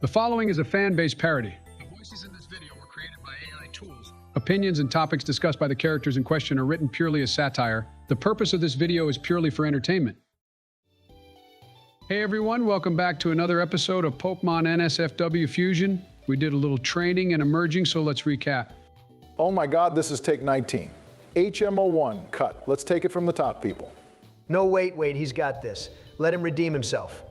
The following is a fan-based parody. The voices in this video were created by AI tools. Opinions and topics discussed by the characters in question are written purely as satire. The purpose of this video is purely for entertainment. Hey everyone, welcome back to another episode of Pokemon NSFW Fusion. We did a little training and emerging, so let's recap. Oh my God, this is take 19. HMO1, cut. Let's take it from the top, people. No, wait, he's got this. Let him redeem himself.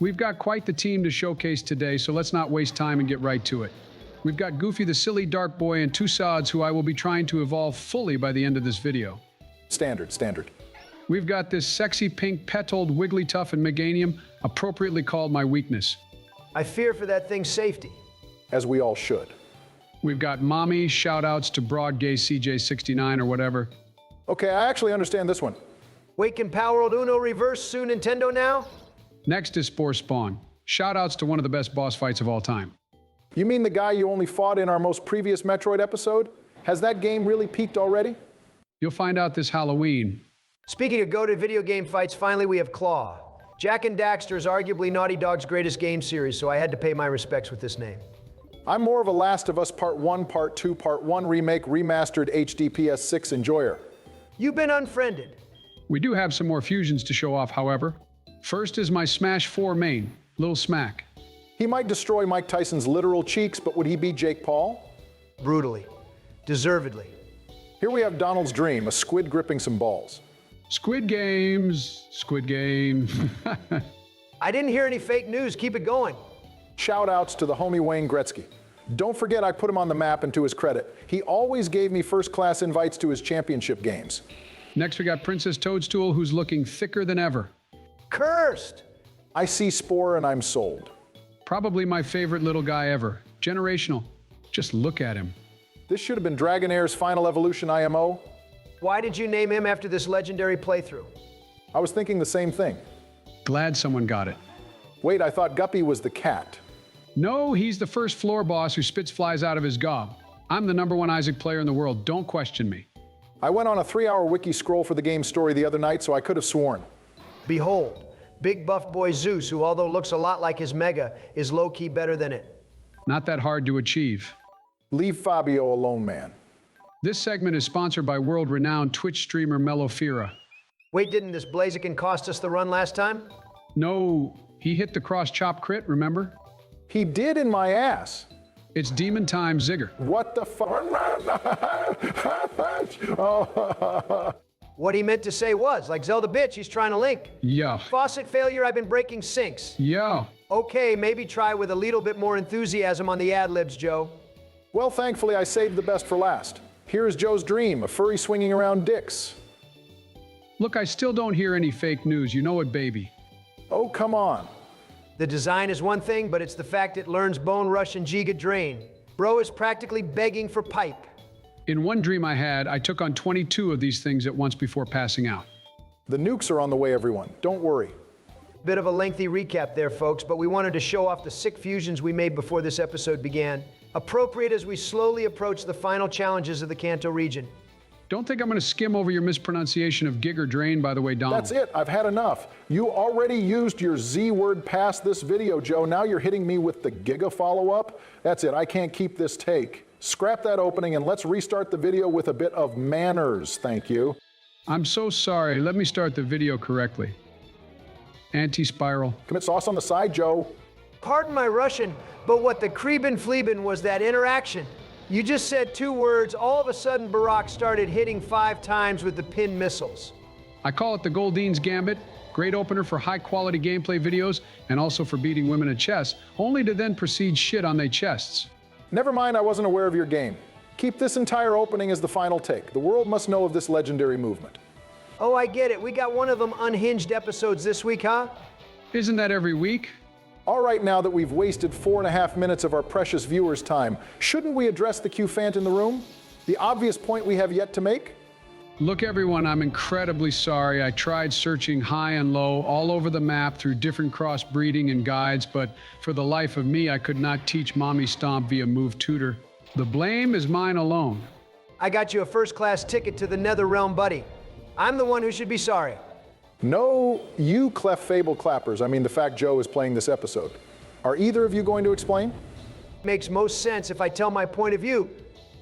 We've got quite the team to showcase today, so let's not waste time and get right to it. We've got Goofy the Silly Dart Boy and two Sods who I will be trying to evolve fully by the end of this video. Standard. We've got this sexy pink petalled Wigglytuff and Meganium, appropriately called my weakness. I fear for that thing's safety. As we all should. We've got Mommy, shout-outs to Broad Gay CJ69 or whatever. Okay, I actually understand this one. Wait, can Power World Uno reverse sue Nintendo now? Next is Spore Spawn. Shout-outs to one of the best boss fights of all time. You mean the guy you only fought in our most previous Metroid episode? Has that game really peaked already? You'll find out this Halloween. Speaking of goated video game fights, finally we have Claw. Jak and Daxter is arguably Naughty Dog's greatest game series, so I had to pay my respects with this name. I'm more of a Last of Us Part 1, Part 2, Part 1 remake, remastered HD PS6 enjoyer. You've been unfriended. We do have some more fusions to show off, however. First is my Smash 4 main, Little Smack. He might destroy Mike Tyson's literal cheeks, but would he beat Jake Paul? Brutally. Deservedly. Here we have Donald's dream, a squid gripping some balls. Squid Games. I didn't hear any fake news. Keep it going. Shout outs to the homie Wayne Gretzky. Don't forget I put him on the map, and to his credit, he always gave me first-class invites to his championship games. Next we got Princess Toadstool, who's looking thicker than ever. Cursed! I see Spore and I'm sold. Probably my favorite little guy ever. Generational. Just look at him. This should have been Dragonair's Final Evolution IMO. Why did you name him after this legendary playthrough? I was thinking the same thing. Glad someone got it. Wait, I thought Guppy was the cat. No, he's the first floor boss who spits flies out of his gob. I'm the #1 Isaac player in the world. Don't question me. I went on a 3-hour wiki scroll for the game's story the other night, so I could have sworn. Behold, big buff boy Zeus, who although looks a lot like his Mega, is low-key better than it. Not that hard to achieve. Leave Fabio alone, man. This segment is sponsored by world-renowned Twitch streamer Mellofira. Wait, didn't this Blaziken cost us the run last time? No, he hit the cross-chop crit, remember? He did in my ass. It's Demon Time Zigger. What the fuck? What he meant to say was, like Zelda bitch, he's trying to link. Yo. Faucet failure, I've been breaking sinks. Yo. Okay, maybe try with a little bit more enthusiasm on the ad-libs, Joe. Well, thankfully, I saved the best for last. Here's Joe's dream, a furry swinging around dicks. Look, I still don't hear any fake news, you know it, baby. Oh, come on. The design is one thing, but it's the fact it learns Bone Rush and Giga Drain. Bro is practically begging for pipe. In one dream I had, I took on 22 of these things at once before passing out. The nukes are on the way, everyone. Don't worry. Bit of a lengthy recap there, folks, but we wanted to show off the sick fusions we made before this episode began. Appropriate as we slowly approach the final challenges of the Kanto region. Don't think I'm going to skim over your mispronunciation of Giga Drain, by the way, Donald. That's it. I've had enough. You already used your Z word past this video, Joe. Now you're hitting me with the Giga follow-up? That's it. I can't keep this take. Scrap that opening and let's restart the video with a bit of manners, thank you. I'm so sorry. Let me start the video correctly. Anti-spiral. Commit sauce on the side, Joe. Pardon my Russian, but what the Krieben Flieben was that interaction. You just said 2 words, all of a sudden Barack started hitting 5 times with the pin missiles. I call it the Goldine's Gambit. Great opener for high-quality gameplay videos and also for beating women at chess, only to then proceed shit on their chests. Never mind, I wasn't aware of your game. Keep this entire opening as the final take. The world must know of this legendary movement. Oh, I get it. We got one of them unhinged episodes this week, huh? Isn't that every week? All right, now that we've wasted 4.5 minutes of our precious viewers' time, shouldn't we address the Q-Fant in the room? The obvious point we have yet to make? Look, everyone, I'm incredibly sorry. I tried searching high and low all over the map through different crossbreeding and guides, but for the life of me, I could not teach Mommy Stomp via Move Tutor. The blame is mine alone. I got you a first-class ticket to the Nether Realm, buddy. I'm the one who should be sorry. No, you clef fable clappers. I mean the fact Joe is playing this episode. Are either of you going to explain? Makes most sense if I tell my point of view.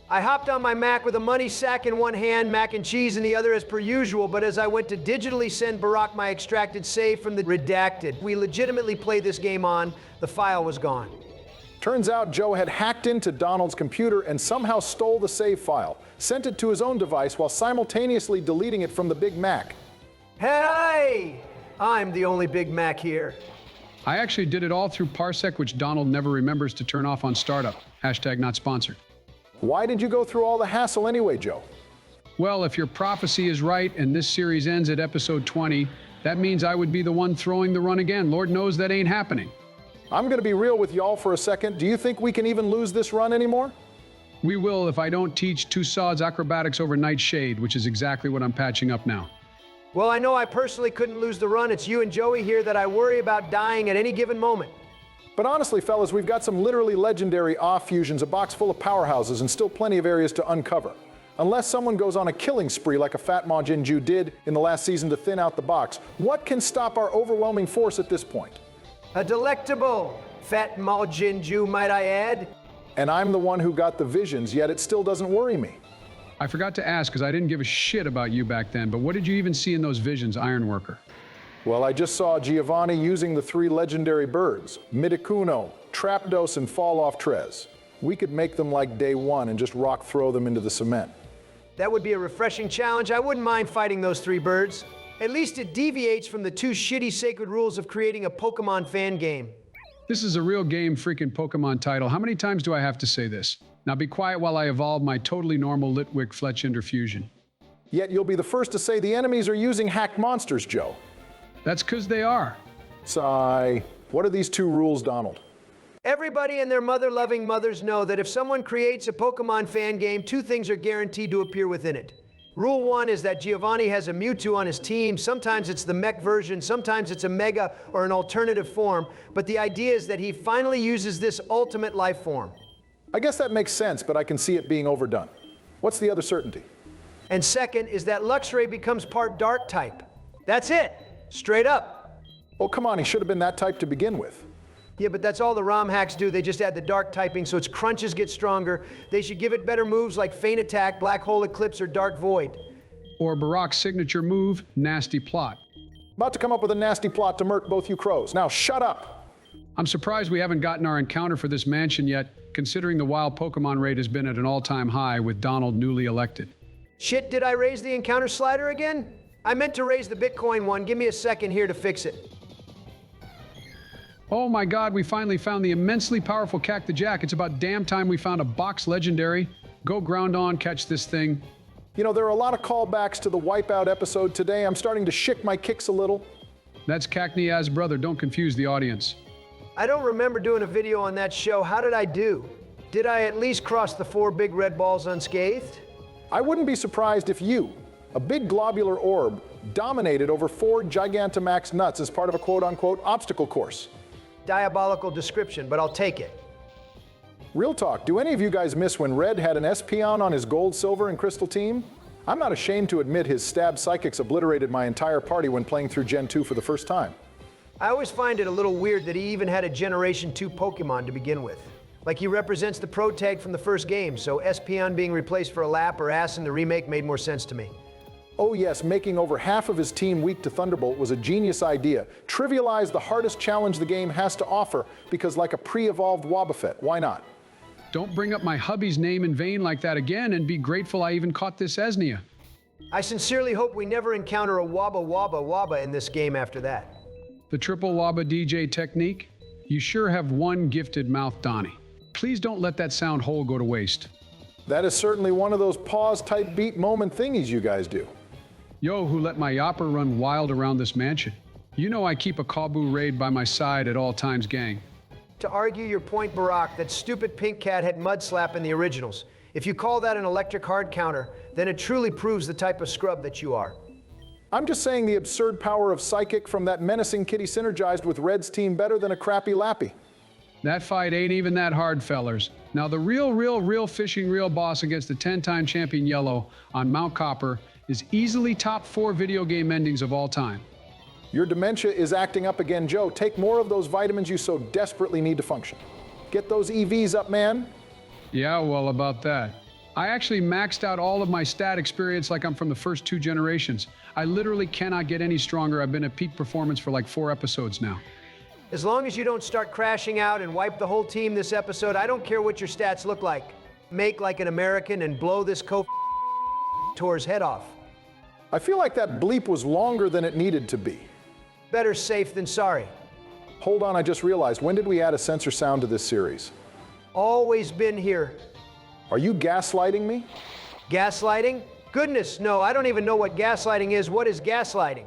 I hopped on my Mac with a money sack in one hand, mac and cheese in the other as per usual, but as I went to digitally send Barack my extracted save from the redacted, we legitimately played this game on, the file was gone. Turns out Joe had hacked into Donald's computer and somehow stole the save file, sent it to his own device while simultaneously deleting it from the Big Mac. Hey! I'm the only Big Mac here. I actually did it all through Parsec, which Donald never remembers to turn off on startup. Hashtag not sponsored. Why did you go through all the hassle anyway, Joe? Well, if your prophecy is right and this series ends at episode 20, that means I would be the one throwing the run again. Lord knows that ain't happening. I'm going to be real with y'all for a second. Do you think we can even lose this run anymore? We will if I don't teach Tussauds acrobatics over Nightshade, which is exactly what I'm patching up now. Well, I know I personally couldn't lose the run. It's you and Joey here that I worry about dying at any given moment. But honestly, fellas, we've got some literally legendary off fusions, a box full of powerhouses, and still plenty of areas to uncover. Unless someone goes on a killing spree like a Fat Ma Jinju did in the last season to thin out the box, what can stop our overwhelming force at this point? A delectable Fat Ma Jinju, might I add. And I'm the one who got the visions, yet it still doesn't worry me. I forgot to ask because I didn't give a shit about you back then, but what did you even see in those visions, Ironworker? Well, I just saw Giovanni using the 3 legendary birds, Midicuno, Trapdos, and Fall Off Trez. We could make them like day one and just rock throw them into the cement. That would be a refreshing challenge. I wouldn't mind fighting those 3 birds. At least it deviates from the 2 shitty sacred rules of creating a Pokemon fan game. This is a real game freaking Pokemon title. How many times do I have to say this? Now be quiet while I evolve my totally normal Litwick Fletchinder fusion. Yet you'll be the first to say the enemies are using hacked monsters, Joe. That's because they are. Sigh. What are these 2 rules, Donald? Everybody and their mother-loving mothers know that if someone creates a Pokemon fan game, 2 things are guaranteed to appear within it. Rule 1 is that Giovanni has a Mewtwo on his team. Sometimes it's the mech version, sometimes it's a Mega or an alternative form, but the idea is that he finally uses this ultimate life form. I guess that makes sense, but I can see it being overdone. What's the other certainty? And second is that Luxray becomes part Dark type. That's it. Straight up. Oh, come on, he should have been that type to begin with. Yeah, but that's all the ROM hacks do. They just add the Dark typing so its crunches get stronger. They should give it better moves like Feint Attack, Black Hole Eclipse, or Dark Void. Or Barack's signature move, Nasty Plot. About to come up with a nasty plot to murk both you crows. Now shut up! I'm surprised we haven't gotten our encounter for this mansion yet, considering the wild Pokemon rate has been at an all-time high with Donald newly elected. Shit, did I raise the encounter slider again? I meant to raise the Bitcoin one. Give me a second here to fix it. Oh my God, we finally found the immensely powerful Cactajack. It's about damn time we found a box legendary. Go ground on, catch this thing. You know, there are a lot of callbacks to the Wipeout episode today. I'm starting to shick my kicks a little. That's Cacneaz's brother. Don't confuse the audience. I don't remember doing a video on that show. How did I do? Did I at least cross the 4 big red balls unscathed? I wouldn't be surprised if you, a big globular orb, dominated over 4 Gigantamax nuts as part of a quote-unquote obstacle course. Diabolical description, but I'll take it. Real talk, do any of you guys miss when Red had an Espeon on his gold, silver, and crystal team? I'm not ashamed to admit his stab psychics obliterated my entire party when playing through Gen 2 for the first time. I always find it a little weird that he even had a Generation 2 Pokemon to begin with. Like he represents the Pro Tag from the first game, so Espeon being replaced for a Lap or Ass in the remake made more sense to me. Oh yes, making over half of his team weak to Thunderbolt was a genius idea. Trivialize the hardest challenge the game has to offer, because like a pre-evolved Wobbuffet, why not? Don't bring up my hubby's name in vain like that again and be grateful I even caught this Esnia. I sincerely hope we never encounter a Wabba Wabba Wabba in this game after that. The triple Wabba DJ technique? You sure have one gifted mouth, Donnie. Please don't let that sound hole go to waste. That is certainly one of those pause-type beat moment thingies you guys do. Yo, who let my Yopper run wild around this mansion? You know I keep a Kabu raid by my side at all times, gang. To argue your point, Barack, that stupid Pink Cat had Mud Slap in the originals. If you call that an electric hard counter, then it truly proves the type of scrub that you are. I'm just saying the absurd power of Psychic from that menacing kitty synergized with Red's team better than a crappy Lappy. That fight ain't even that hard, fellers. Now the real fishing real boss against the 10-time champion Yellow on Mount Copper is easily top 4 video game endings of all time. Your dementia is acting up again, Joe. Take more of those vitamins you so desperately need to function. Get those EVs up, man. Yeah, well, about that. I actually maxed out all of my stat experience like I'm from the first 2 generations. I literally cannot get any stronger. I've been at peak performance for like 4 episodes now. As long as you don't start crashing out and wipe the whole team this episode, I don't care what your stats look like. Make like an American and blow this tour's head off. I feel like that bleep was longer than it needed to be. Better safe than sorry. Hold on, I just realized, when did we add a censor sound to this series? Always been here. Are you gaslighting me? Gaslighting? Goodness, no, I don't even know what gaslighting is. What is gaslighting?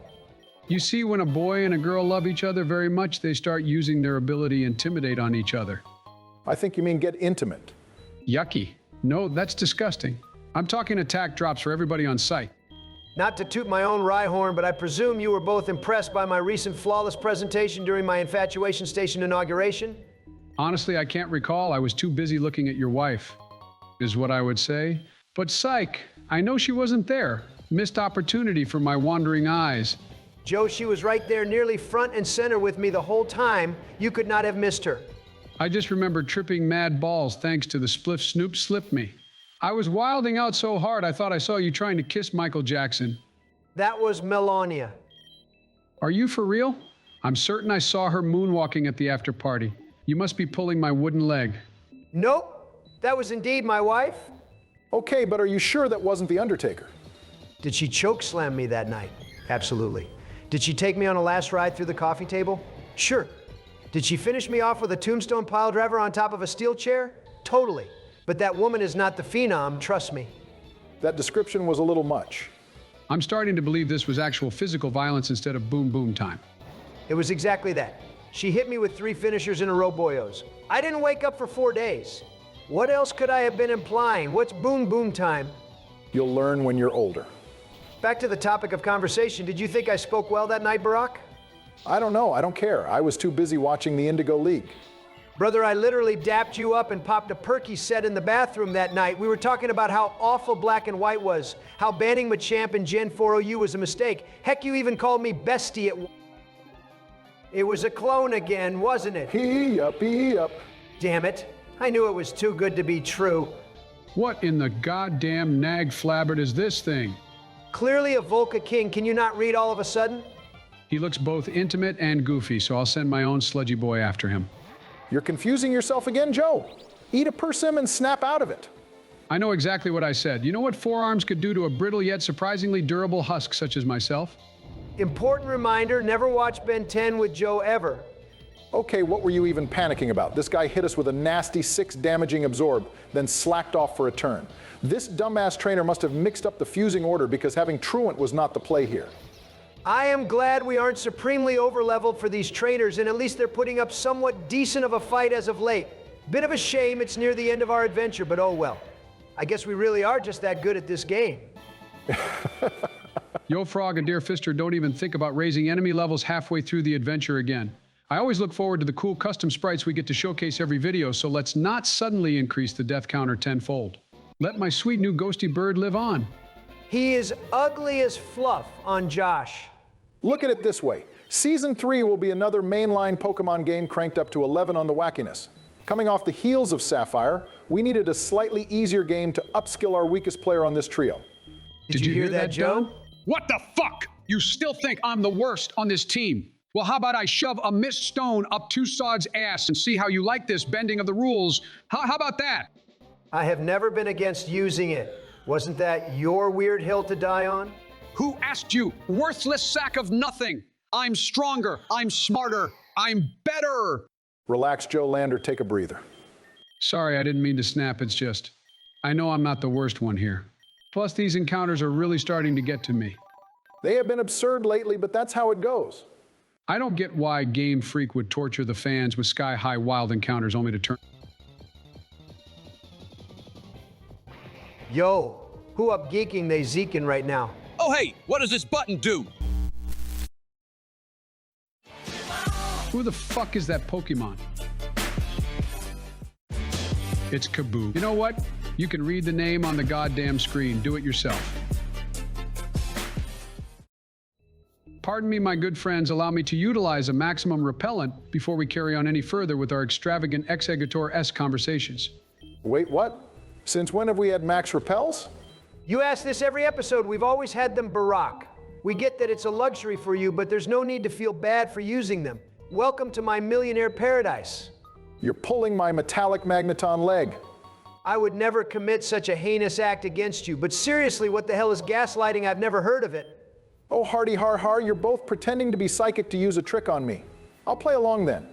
You see, when a boy and a girl love each other very much, they start using their ability to intimidate on each other. I think you mean get intimate. Yucky. No, that's disgusting. I'm talking attack drops for everybody on site. Not to toot my own rye horn, but I presume you were both impressed by my recent flawless presentation during my Infatuation Station inauguration? Honestly, I can't recall. I was too busy looking at your wife, is what I would say. But psych, I know she wasn't there. Missed opportunity for my wandering eyes. Joe, she was right there nearly front and center with me the whole time. You could not have missed her. I just remember tripping mad balls thanks to the spliff Snoop slipped me. I was wilding out so hard I thought I saw you trying to kiss Michael Jackson. That was Melania. Are you for real? I'm certain I saw her moonwalking at the after party. You must be pulling my wooden leg. Nope, that was indeed my wife. Okay, but are you sure that wasn't The Undertaker? Did she choke slam me that night? Absolutely. Did she take me on a last ride through the coffee table? Sure. Did she finish me off with a tombstone pile driver on top of a steel chair? Totally. But that woman is not the phenom, trust me. That description was a little much. I'm starting to believe this was actual physical violence instead of boom boom time. It was exactly that. She hit me with 3 finishers in a row, boyos. I didn't wake up for 4 days. What else could I have been implying? What's boom boom time? You'll learn when you're older. Back to the topic of conversation, did you think I spoke well that night, Barack? I don't know, I don't care. I was too busy watching the Indigo League. Brother, I literally dapped you up and popped a perky set in the bathroom that night. We were talking about how awful Black and White was, how banning Machamp and Gen 4OU was a mistake. Heck, you even called me bestie at... It was a clone again, wasn't it? Yep. Damn it. I knew it was too good to be true. What in the goddamn nag flabbert is this thing? Clearly a Volca King. Can you not read all of a sudden? He looks both intimate and goofy, so I'll send my own sludgy boy after him. You're confusing yourself again, Joe. Eat a persim and snap out of it. I know exactly what I said. You know what forearms could do to a brittle yet surprisingly durable husk such as myself? Important reminder, never watch Ben 10 with Joe ever. Okay, what were you even panicking about? This guy hit us with a nasty 6 damaging absorb, then slacked off for a turn. This dumbass trainer must have mixed up the fusing order because having Truant was not the play here. I am glad we aren't supremely overleveled for these trainers, and at least they're putting up somewhat decent of a fight as of late. Bit of a shame it's near the end of our adventure, but oh well. I guess we really are just that good at this game. Yo Frog and Dear Fister don't even think about raising enemy levels halfway through the adventure again. I always look forward to the cool custom sprites we get to showcase every video, so let's not suddenly increase the death counter tenfold. Let my sweet new ghosty bird live on. He is ugly as fluff on Josh. Look at it this way. Season 3 will be another mainline Pokemon game cranked up to 11 on the wackiness. Coming off the heels of Sapphire, we needed a slightly easier game to upskill our weakest player on this trio. Did you hear that, Joe? What the fuck? You still think I'm the worst on this team? Well, how about I shove a missed stone up Two Sod's ass and see how you like this bending of the rules? How about that? I have never been against using it. Wasn't that your weird hill to die on? Who asked you? Worthless sack of nothing. I'm stronger. I'm smarter. I'm better. Relax, Joe Lander, take a breather. Sorry, I didn't mean to snap. It's just, I know I'm not the worst one here. Plus, these encounters are really starting to get to me. They have been absurd lately, but that's how it goes. I don't get why Gamefreak would torture the fans with sky-high wild encounters only to turn... Yo, who up geeking they zeeking right now? Oh hey, what does this button do? Who the fuck is that Pokemon? It's Kaboo. You know what? You can read the name on the goddamn screen. Do it yourself. Pardon me, my good friends, allow me to utilize a maximum repellent before we carry on any further with our extravagant exegator-esque conversations. Wait, what? Since when have we had max repels? You ask this every episode. We've always had them, Barack. We get that it's a luxury for you, but there's no need to feel bad for using them. Welcome to my millionaire paradise. You're pulling my metallic magneton leg. I would never commit such a heinous act against you, but seriously, what the hell is gaslighting? I've never heard of it. Oh, hardy har har, you're both pretending to be psychic to use a trick on me. I'll play along then.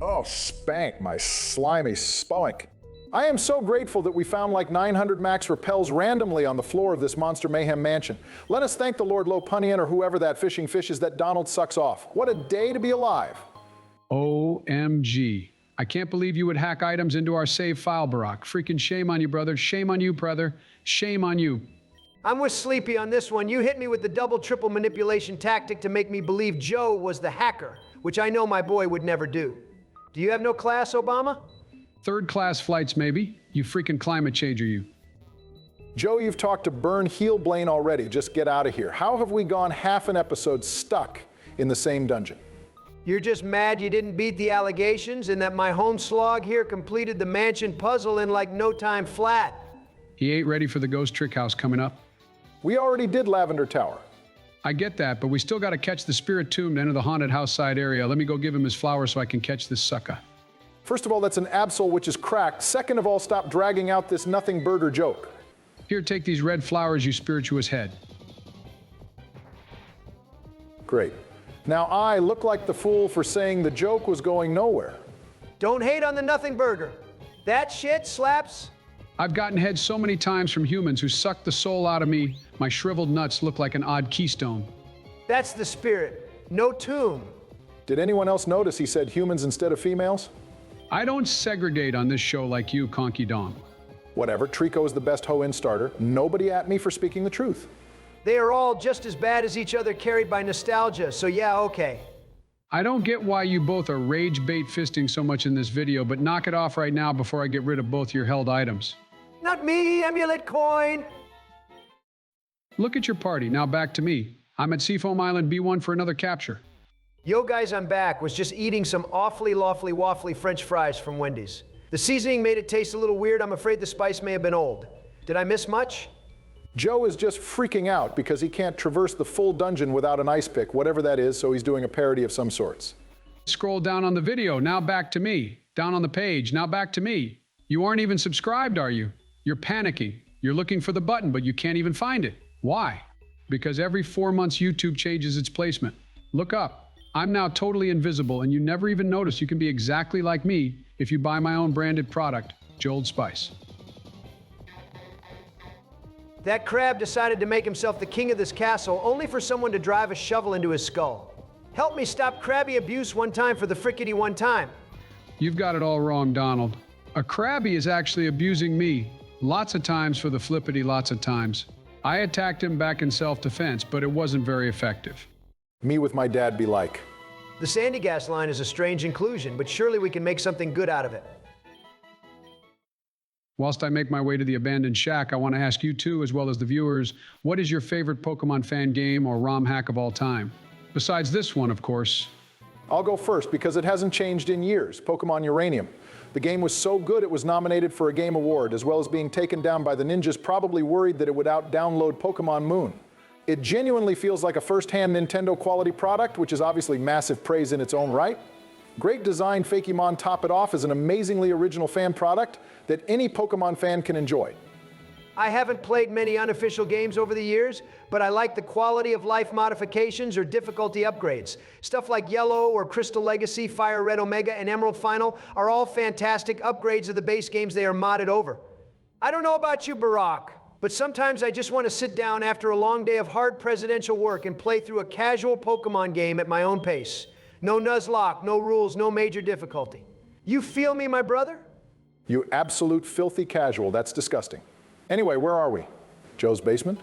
Oh, spank my slimy spoink. I am so grateful that we found like 900 max repels randomly on the floor of this Monster Mayhem mansion. Let us thank the Lord Lopunian or whoever that fishing fish is that Donald sucks off. What a day to be alive. OMG. I can't believe you would hack items into our save file, Barack. Freaking shame on you, brother. Shame on you, brother. Shame on you. I'm with Sleepy on this one. You hit me with the double, triple manipulation tactic to make me believe Joe was the hacker, which I know my boy would never do. Do you have no class, Obama? Third-class flights, maybe. You freaking climate changer, you. Joe, you've talked to Burn Heelblain already. Just get out of here. How have we gone half an episode stuck in the same dungeon? You're just mad you didn't beat the allegations and that my home slog here completed the mansion puzzle in like no time flat. He ain't ready for the ghost trick house coming up. We already did Lavender Tower. I get that, but we still got to catch the spirit tomb to enter the haunted house side area. Let me go give him his flowers so I can catch this sucker. First of all, that's an absol which is cracked. Second of all, stop dragging out this nothing burger joke. Here, take these red flowers, you spirituous head. Great. Now I look like the fool for saying the joke was going nowhere. Don't hate on the nothing burger. That shit slaps. I've gotten head so many times from humans who sucked the soul out of me, my shriveled nuts look like an odd keystone. That's the spirit. No tomb. Did anyone else notice he said humans instead of females? I don't segregate on this show like you, Conky Dom. Whatever, Trico is the best hoe-in starter. Nobody at me for speaking the truth. They are all just as bad as each other, carried by nostalgia, so yeah, okay. I don't get why you both are rage bait fisting so much in this video, but knock it off right now before I get rid of both your held items. Not me, Emulate Coin. Look at your party, now back to me. I'm at Seafoam Island B1 for another capture. Yo guys, I'm back. Was just eating some awfully lawfully waffly French fries from Wendy's. The seasoning made it taste a little weird. I'm afraid the spice may have been old. Did I miss much? Joe is just freaking out because he can't traverse the full dungeon without an ice pick, whatever that is, so he's doing a parody of some sorts. Scroll down on the video, now back to me. Down on the page, now back to me. You aren't even subscribed, are you? You're panicking. You're looking for the button, but you can't even find it. Why? Because every 4 months YouTube changes its placement. Look up. I'm now totally invisible, and you never even notice you can be exactly like me if you buy my own branded product, Joel Spice. That crab decided to make himself the king of this castle only for someone to drive a shovel into his skull. Help me stop crabby abuse one time for the frickety one time. You've got it all wrong, Donald. A crabby is actually abusing me. Lots of times for the flippity lots of times. I attacked him back in self-defense, but it wasn't very effective. Me with my dad be like. The Sandy Gas line is a strange inclusion, but surely we can make something good out of it. Whilst I make my way to the abandoned shack, I want to ask you too, as well as the viewers, what is your favorite Pokemon fan game or ROM hack of all time? Besides this one, of course. I'll go first because it hasn't changed in years, Pokemon Uranium. The game was so good it was nominated for a Game Award, as well as being taken down by the ninjas probably worried that it would out-download Pokemon Moon. It genuinely feels like a first-hand Nintendo quality product, which is obviously massive praise in its own right. Great design, Fakemon Top It Off is an amazingly original fan product that any Pokemon fan can enjoy. I haven't played many unofficial games over the years, but I like the quality of life modifications or difficulty upgrades. Stuff like Yellow or Crystal Legacy, Fire Red Omega, and Emerald Final are all fantastic upgrades of the base games they are modded over. I don't know about you, Barack, but sometimes I just want to sit down after a long day of hard presidential work and play through a casual Pokemon game at my own pace. No Nuzlocke, no rules, no major difficulty. You feel me, my brother? You absolute filthy casual, that's disgusting. Anyway, where are we? Joe's basement?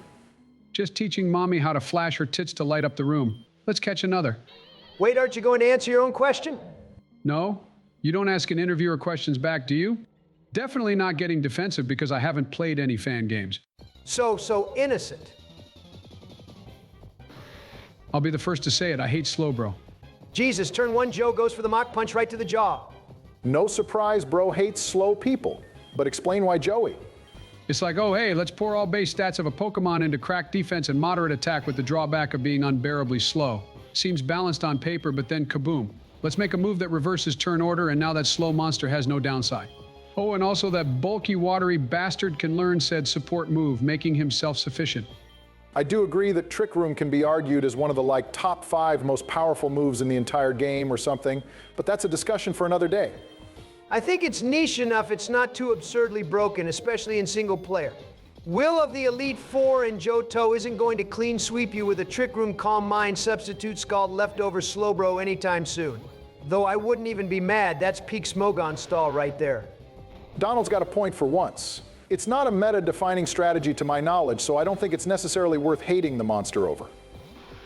Just teaching Mommy how to flash her tits to light up the room. Let's catch another. Wait, aren't you going to answer your own question? No? You don't ask an interviewer questions back, do you? Definitely not getting defensive because I haven't played any fan games. So innocent. I'll be the first to say it. I hate slow, bro. Jesus, turn 1 Joe goes for the mock punch right to the jaw. No surprise bro hates slow people, but explain why Joey. It's like, oh, hey, let's pour all base stats of a Pokemon into cracked defense and moderate attack with the drawback of being unbearably slow. Seems balanced on paper, but then kaboom. Let's make a move that reverses turn order, and now that slow monster has no downside. Oh, and also that bulky, watery bastard can learn said support move, making him self-sufficient. I do agree that Trick Room can be argued as one of the top 5 most powerful moves in the entire game or something, but that's a discussion for another day. I think it's niche enough it's not too absurdly broken, especially in single player. Will of the Elite Four and Johto isn't going to clean sweep you with a Trick Room Calm Mind substitute scald leftover Slowbro anytime soon. Though I wouldn't even be mad, that's peak Smogon stall right there. Donald's got a point for once. It's not a meta-defining strategy to my knowledge, so I don't think it's necessarily worth hating the monster over.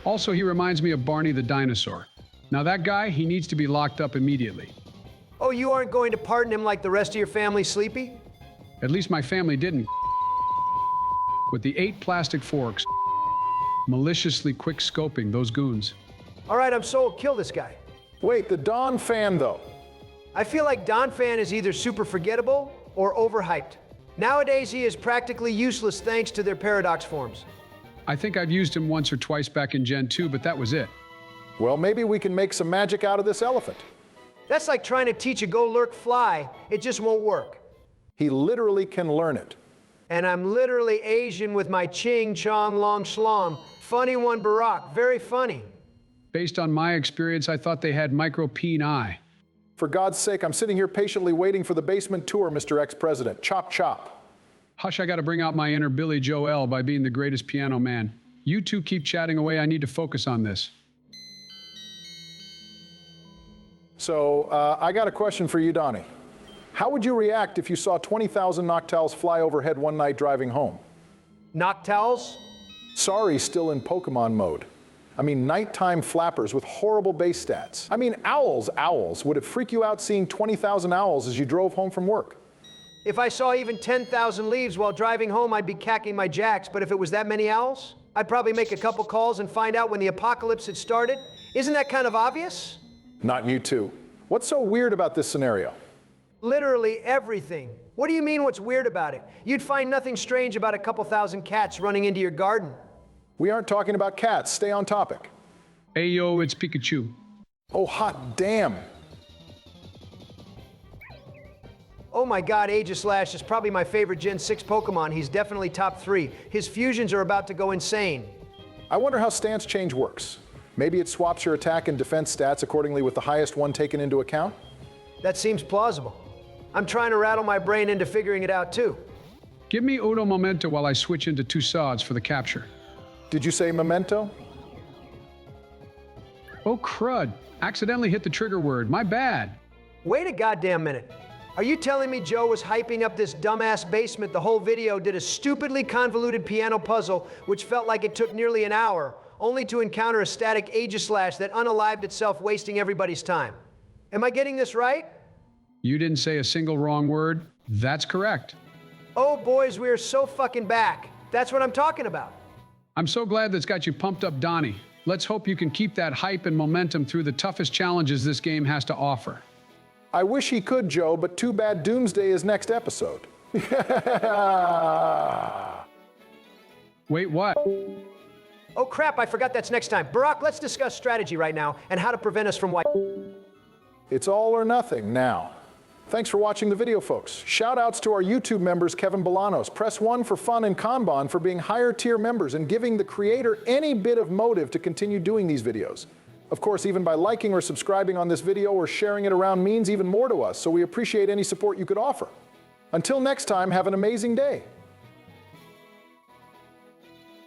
Also, he reminds me of Barney the dinosaur. Now that guy, he needs to be locked up immediately. Oh, you aren't going to pardon him like the rest of your family, Sleepy? At least my family didn't. With the 8 plastic forks, maliciously quick scoping those goons. All right, I'm sold. Kill this guy. Wait, the Don fan though. I feel like Don Fan is either super forgettable or overhyped. Nowadays, he is practically useless thanks to their paradox forms. I think I've used him once or twice back in Gen 2, but that was it. Well, maybe we can make some magic out of this elephant. That's like trying to teach a go lurk fly. It just won't work. He literally can learn it. And I'm literally Asian with my ching chong long shlom. Funny one, Barack. Very funny. Based on my experience, I thought they had micro-peen eye. For God's sake, I'm sitting here patiently waiting for the basement tour, Mr. Ex-President. Chop, chop. Hush, I gotta bring out my inner Billy Joel by being the greatest piano man. You two keep chatting away, I need to focus on this. So, I got a question for you, Donnie. How would you react if you saw 20,000 Noctowls fly overhead one night driving home? Noctowls? Sorry, still in Pokemon mode. I mean, nighttime flappers with horrible base stats. I mean, owls. Would it freak you out seeing 20,000 owls as you drove home from work? If I saw even 10,000 leaves while driving home, I'd be cacking my jacks. But if it was that many owls, I'd probably make a couple calls and find out when the apocalypse had started. Isn't that kind of obvious? Not you two. What's so weird about this scenario? Literally everything. What do you mean what's weird about it? You'd find nothing strange about a couple thousand cats running into your garden. We aren't talking about cats. Stay on topic. Hey yo, it's Pikachu. Oh, hot damn. Oh my god, Aegislash is probably my favorite Gen 6 Pokemon. He's definitely top 3. His fusions are about to go insane. I wonder how stance change works. Maybe it swaps your attack and defense stats accordingly with the highest one taken into account? That seems plausible. I'm trying to rattle my brain into figuring it out too. Give me Uno Momento while I switch into 2 Sods for the capture. Did you say memento? Oh crud, accidentally hit the trigger word, my bad. Wait a goddamn minute. Are you telling me Joe was hyping up this dumbass basement the whole video, did a stupidly convoluted piano puzzle which felt like it took nearly an hour, only to encounter a static Aegislash that unalived itself, wasting everybody's time? Am I getting this right? You didn't say a single wrong word. That's correct. Oh boys, we are so fucking back. That's what I'm talking about. I'm so glad that's got you pumped up, Donnie. Let's hope you can keep that hype and momentum through the toughest challenges this game has to offer. I wish he could, Joe, but too bad Doomsday is next episode. Wait, what? Oh crap, I forgot that's next time. Barack, let's discuss strategy right now and how to prevent us from white. It's all or nothing now. Thanks for watching the video, folks. Shout outs to our YouTube members, Kevin Bolanos. Press 1 for fun and Kanban for being higher tier members and giving the creator any bit of motive to continue doing these videos. Of course, even by liking or subscribing on this video or sharing it around means even more to us, so we appreciate any support you could offer. Until next time, have an amazing day.